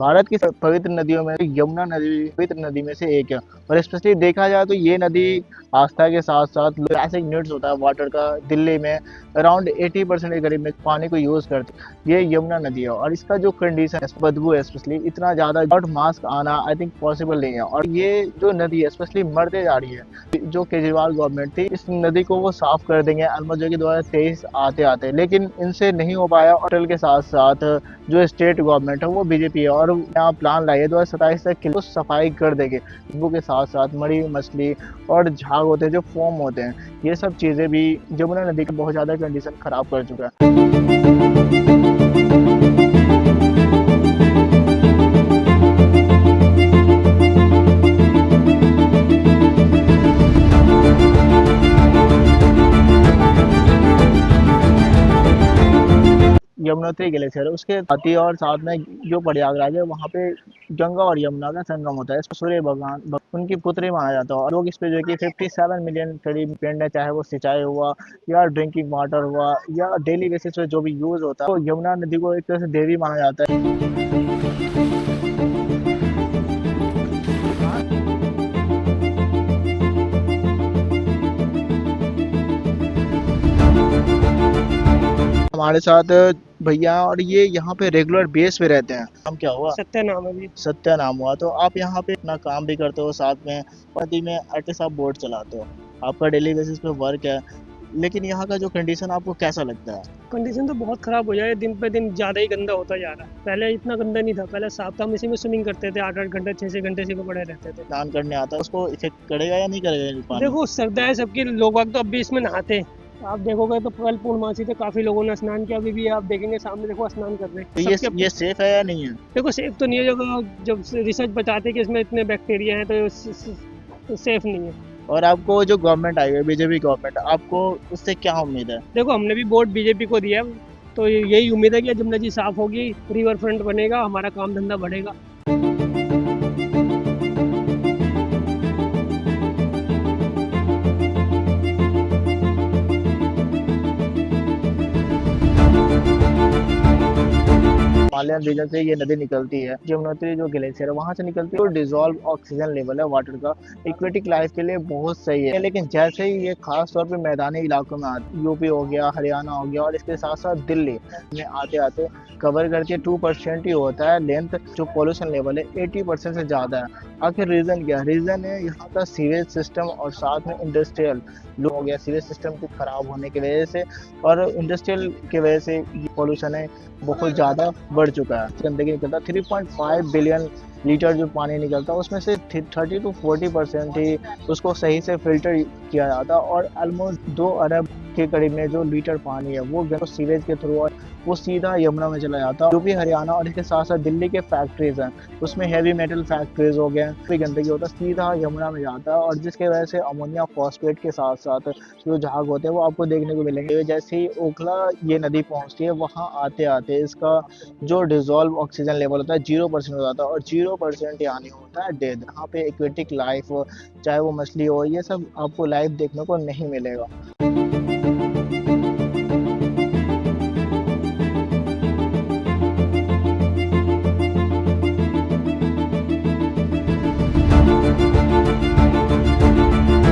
भारत की पवित्र नदियों में यमुना नदी पवित्र नदी में से एक है। और स्पेशली देखा जाए तो ये नदी आस्था के साथ साथ बेसिक नीड्स होता है वाटर का, दिल्ली में अराउंड 80% के करीब में पानी को यूज करते हैं। ये यमुना नदी है और इसका जो कंडीशन है, बदबू है स्पेशली इतना ज्यादा, मास्क आना आई थिंक पॉसिबल नहीं है। और ये जो नदी है स्पेशली मरते जा रही है। जो केजरीवाल गवर्नमेंट थी इस नदी को वो साफ कर देंगे ऑलमोस्ट जो कि 2023 आते आते, लेकिन इनसे नहीं हो पाया। होटल के साथ साथ जो स्टेट गवर्नमेंट है वो बीजेपी है और यहाँ प्लान लाई है 2027 तक किलो सफाई कर देंगे। बदबू के साथ साथ मरी मछली और झाग होते हैं जो फोम होते हैं, ये सब चीजें भी यमुना नदी का बहुत ज्यादा कंडीशन खराब कर चुका है। यमुनोत्री ग्लेशियर है उसके साथ ही, और साथ में जो प्रयागराज है वहाँ पे गंगा और यमुना का संगम होता है। सूर्य भगवान उनकी पुत्री माना जाता है और लोग इस पे जो कि 57 मिलियन करीब पेड़ है, चाहे वो सिंचाई हुआ या ड्रिंकिंग वाटर हुआ या डेली बेसिस पे जो भी यूज होता है, तो यमुना नदी को एक तरह से देवी माना जाता है। हमारे साथ भैया, और ये यहाँ पे रेगुलर बेस पे रहते हैं। नाम क्या हुआ? सत्या नाम है जी। सत्या नाम हुआ। तो आप यहाँ पे अपना काम भी करते हो, साथ में पति में आर्टिस्ट आप बोर्ड चलाते हो, आपका डेली बेसिस पे वर्क है, लेकिन यहाँ का जो कंडीशन आपको कैसा लगता है? कंडीशन तो बहुत खराब हो जाए, दिन पे दिन ज़्यादा ही गंदा होता जा रहा है। पहले इतना गंदा नहीं था, पहले साफ था, हम इसी में स्विमिंग करते थे, 8-8 घंटे 6-6 घंटे इसी में पड़े रहते थे। स्नान करने आता है, उसको इफेक्ट करेगा या नहीं करेगा ये पानी? देखो श्रद्धा है सबकी, लोग तो अब भी इसमें नहाते हैं। आप देखोगे तो कल पूर्णमासी थे, काफी लोगों ने स्नान किया, अभी भी आप देखेंगे सामने देखो स्नान कर रहे तो हैं। ये सेफ है या नहीं है? देखो सेफ तो नहीं है, जब रिसर्च बताते हैं कि इसमें इतने बैक्टीरिया हैं तो सेफ नहीं है। और आपको जो गवर्नमेंट आई है बीजेपी गवर्नमेंट, आपको उससे क्या उम्मीद है? देखो हमने भी वोट बीजेपी को दिया, तो यही उम्मीद है कि जमुना जी साफ होगी, रिवर फ्रंट बनेगा, हमारा काम धंधा बढ़ेगा। हिमालयन रीजन से ये नदी निकलती है, यमुनोत्री जो ग्लेशियर है वहां से निकलती है। तो डिजोल्व ऑक्सीजन लेवल है वाटर का एक्वेटिक लाइफ के लिए बहुत सही है, लेकिन जैसे ही ये खास तौर पे मैदानी इलाकों में आती, यूपी हो गया, हरियाणा हो गया और इसके साथ साथ दिल्ली में आते आते कवर करके 2% ही होता है लेंथ। जो पॉल्यूशन लेवल है 80% से ज्यादा है। आखिर रीजन क्या? रीजन है यहाँ का सीवेज सिस्टम और साथ में इंडस्ट्रियल लो हो गया, सीवेज सिस्टम के खराब होने की वजह से और इंडस्ट्रियल की वजह से पॉल्यूशन है बहुत ज़्यादा बढ़ चुका है। गंदगी निकलता 3.5 बिलियन लीटर जो पानी निकलता है उसमें से 30 to 40% ही उसको सही से फिल्टर किया जाता है और ऑलमोस्ट 2 अरब के करीब में जो लीटर पानी है वो सीवेज के थ्रू और वो सीधा यमुना में चला जाता है। यूपी हरियाणा और इसके साथ साथ दिल्ली के फैक्ट्रीज हैं, उसमें हैवी मेटल फैक्ट्रीज हो गए, भी गंदगी होता है सीधा यमुना में जाता है और जिसके वजह से अमोनिया फॉस्फेट के साथ साथ जो झाग होते हैं वो आपको देखने को मिलेंगे। जैसे ही ओखला ये नदी पहुंचती है वहाँ आते आते इसका जो डिजोल्व ऑक्सीजन लेवल होता है 0% हो जाता है और 0% यानी होता है डेथ। यहाँ पे एक्वेटिक लाइफ हो, चाहे वो मछली हो, ये सब आपको लाइफ देखने को नहीं मिलेगा।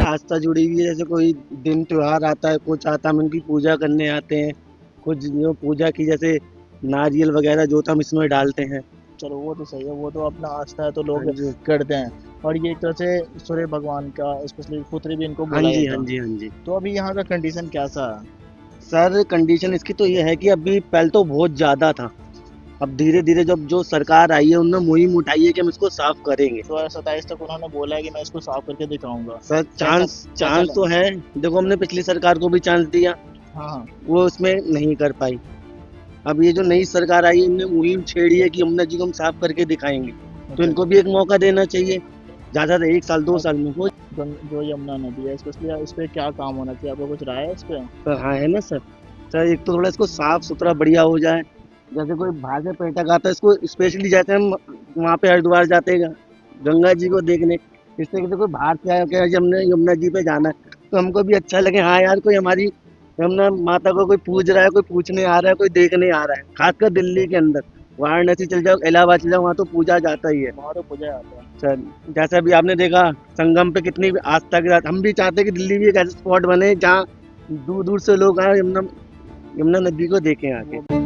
आस्था जुड़ी हुई है, जैसे कोई दिन त्योहार आता है, कुछ आता है, हम उनकी पूजा करने आते हैं। कुछ जो पूजा की जैसे नारियल वगैरह जो हम इसमें डालते हैं। चलो वो तो सही है, वो तो अपना आस्था है तो लोग हाँ जी। करते हैं। और ये एक तरह से सूर्य भगवान का स्पेशली पुत्री भी इनको हाँ बोला जी, जाता हाँ है। जी, हाँ जी। तो अभी यहाँ का कंडीशन कैसा है? सर कंडीशन इसकी तो ये है कि अभी पहले तो बहुत ज़्यादा था, अब धीरे धीरे जब जो सरकार आई है उन्होंने मुहिम उठाई है कि हम इसको साफ करेंगे। 2027 तक उन्होंने बोला है कि मैं इसको साफ करके दिखाऊंगा। सर चांस तो है, देखो हमने पिछली सरकार को भी चांस दिया, हाँ, वो उसमें नहीं कर पाई। अब ये जो नई सरकार आई है इनने मुहिम छेड़ी है कि यमुना जी को हम साफ करके दिखाएंगे, तो इनको भी एक मौका देना चाहिए, ज़्यादा से 1 साल 2 साल में हो। जो यमुना नदी है स्पेशली इस पे क्या काम होना चाहिए, आपको कुछ राय है इस पे? तो हाँ है ना सर। सर एक तो थोड़ा इसको साफ सुथरा बढ़िया हो जाए, जैसे कोई भागे पर्यटक आता है इसको स्पेशली, जैसे हम वहाँ पे हरिद्वार जाते हैं गंगा जी को देखने, इस तरीके से कोई बाहर से आया कि हमने यमुना जी पे जाना है तो हमको भी अच्छा लगे, हाँ यार कोई हमारी यमुना माता को कोई पूज रहा है, कोई पूछने आ रहा है, कोई देखने आ रहा है, खासकर दिल्ली के अंदर। वाराणसी चल जाओ, इलाहाबाद चल जाओ, वहाँ तो पूजा जाता ही है। वहाँ तो पूजा आता है। सर जैसे अभी आपने देखा संगम पे कितनी आस्था के साथ, हम भी चाहते हैं कि दिल्ली भी एक ऐसा स्पॉट बने जहाँ दूर दूर से लोग आए, यमुना यमुना नदी को देखें आके।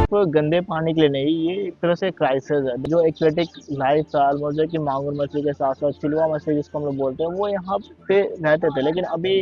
तो गंदे पानी के लिए नहीं, ये एक तरह से क्राइसिस है। जो एक्वेटिक लाइफ था ऑलमोस्ट, कि मांगुर मछली के साथ साथ चिलवा मछली जिसको हम लोग बोलते हैं, वो यहाँ पे रहते थे, लेकिन अभी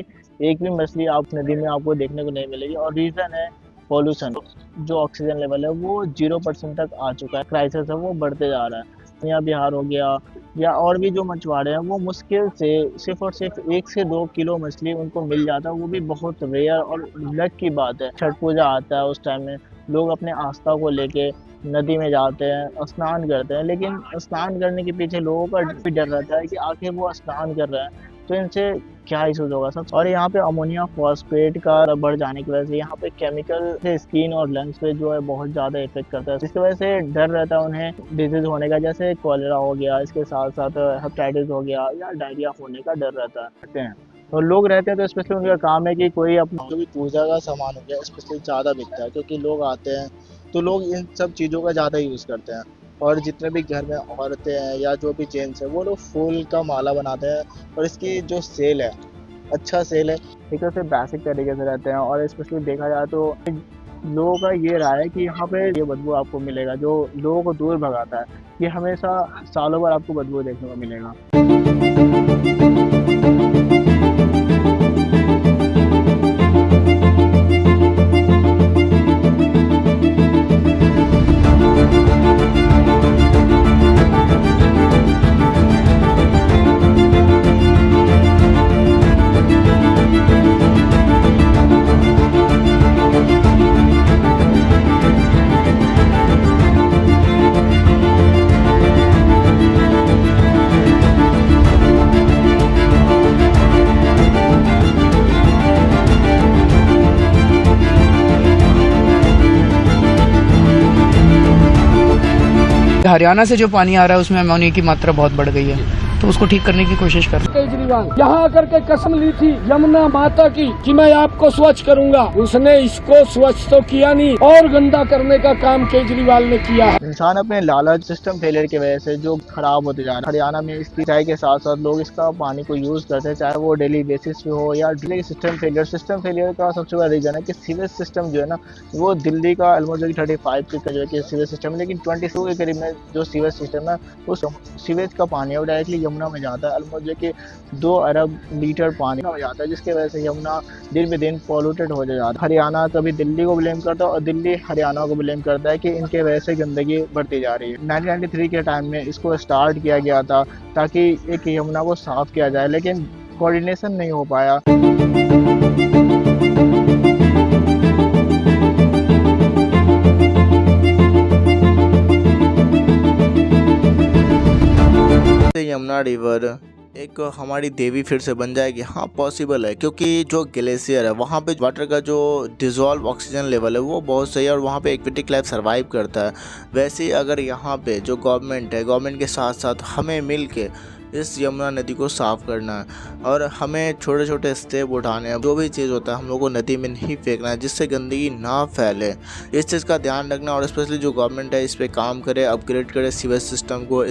एक भी मछली आप नदी में आपको देखने को नहीं मिलेगी। और रीज़न है पॉल्यूशन। जो ऑक्सीजन लेवल है वो 0% तक आ चुका है। क्राइसिस है वो बढ़ते जा रहा है। यहाँ बिहार हो गया या और भी जो मछुआरे हैं, वो मुश्किल से सिर्फ और सिर्फ 1 से 2 किलो मछली उनको मिल जाता है, वो भी बहुत रेयर और लक की बात है। छठ पूजा आता है, उस टाइम में लोग अपने आस्था को लेके नदी में जाते हैं, स्नान करते हैं, लेकिन स्नान करने के पीछे लोगों का भी डर रहता है कि आखिर वो स्नान कर रहे हैं तो इनसे क्या इशूज होगा सब। और यहाँ पे अमोनिया फॉस्फेट का बढ़ जाने की वजह से यहाँ पे केमिकल से स्किन और लंग्स पे जो है बहुत ज़्यादा इफेक्ट करता है, जिसकी वजह से डर रहता है उन्हें डिजीज होने का, जैसे कॉलेरा हो गया, इसके साथ साथ हेपेटाइटिस हो गया या डायरिया होने का डर रहता है। तो लोग रहते हैं तो स्पेशली उनका काम है कि कोई अपना जो भी पूजा का सामान हो गया स्पेशली ज़्यादा बिकता है, क्योंकि लोग आते हैं तो लोग इन सब चीज़ों का ज़्यादा यूज़ करते हैं। और जितने भी घर में औरतें हैं या जो भी जेंट्स हैं, वो लोग फूल का माला बनाते हैं और इसकी जो सेल है, अच्छा सेल है। एक तरह से बेसिक तरीके से रहते हैं। और स्पेशली देखा जाए तो लोगों का ये राय है कि यहाँ पे ये बदबू आपको मिलेगा जो लोगों को दूर भगाता है। ये हमेशा सालों भर आपको बदबू देखने को मिलेगा। हरियाणा से जो पानी आ रहा है उसमें अमोनिया की मात्रा बहुत बढ़ गई है, तो उसको ठीक करने की कोशिश कर रहे हैं। केजरीवाल यहाँ आकर के कसम ली थी यमुना माता की कि मैं आपको स्वच्छ करूंगा, उसने इसको स्वच्छ तो किया नहीं और गंदा करने का काम केजरीवाल ने किया। इंसान अपने लालच सिस्टम फेलियर की वजह से जो खराब होते जा रहा है। हरियाणा में इसकी सिंचाई के साथ साथ लोग इसका पानी को यूज करते हैं, चाहे वो डेली बेसिस पे हो या डेली सिस्टम फेलियर का सबसे बड़ा रीजन है कि सीवेज सिस्टम जो है ना, वो दिल्ली का ऑलमोस्ट 35 का जो है कि सीवेज सिस्टम है, लेकिन 22 के करीब में जो सीवेज सिस्टम है उस सीवेज का पानी है वो डायरेक्टली यमुना में जाता है। ऑलमोस्ट जो कि 2 अरब लीटर पानी हो जाता है, जिसकी वजह से यमुना दिन ब दिन पॉल्यूटेड हो जाता है। हरियाणा कभी दिल्ली को ब्लेम करता है और दिल्ली हरियाणा को ब्लेम करता है कि इनके वजह से गंदगी बढ़ती जा रही है। 1993 के टाइम में इसको स्टार्ट किया गया था ताकि एक यमुना को साफ किया जाए, लेकिन कोऑर्डिनेशन नहीं हो पाया। यमुना रिवर एक हमारी देवी फिर से बन जाएगी। हाँ पॉसिबल है, क्योंकि जो ग्लेशियर है वहाँ पे वाटर का जो डिजॉल्व ऑक्सीजन लेवल है वो बहुत सही है और वहाँ पे एक्वेटिक लाइफ सर्वाइव करता है। वैसे ही अगर यहाँ पे जो गवर्नमेंट है, गवर्नमेंट के साथ साथ हमें मिल के इस यमुना नदी को साफ़ करना है और हमें छोटे छोटे स्टेप उठाने हैं। जो भी चीज़ होता है हम लोग को नदी में नहीं फेंकना है, जिससे गंदगी ना फैले। इस चीज़ का ध्यान रखना और स्पेशली जो गवर्नमेंट है इस पर काम करे, अपग्रेड करे सीवेज सिस्टम को।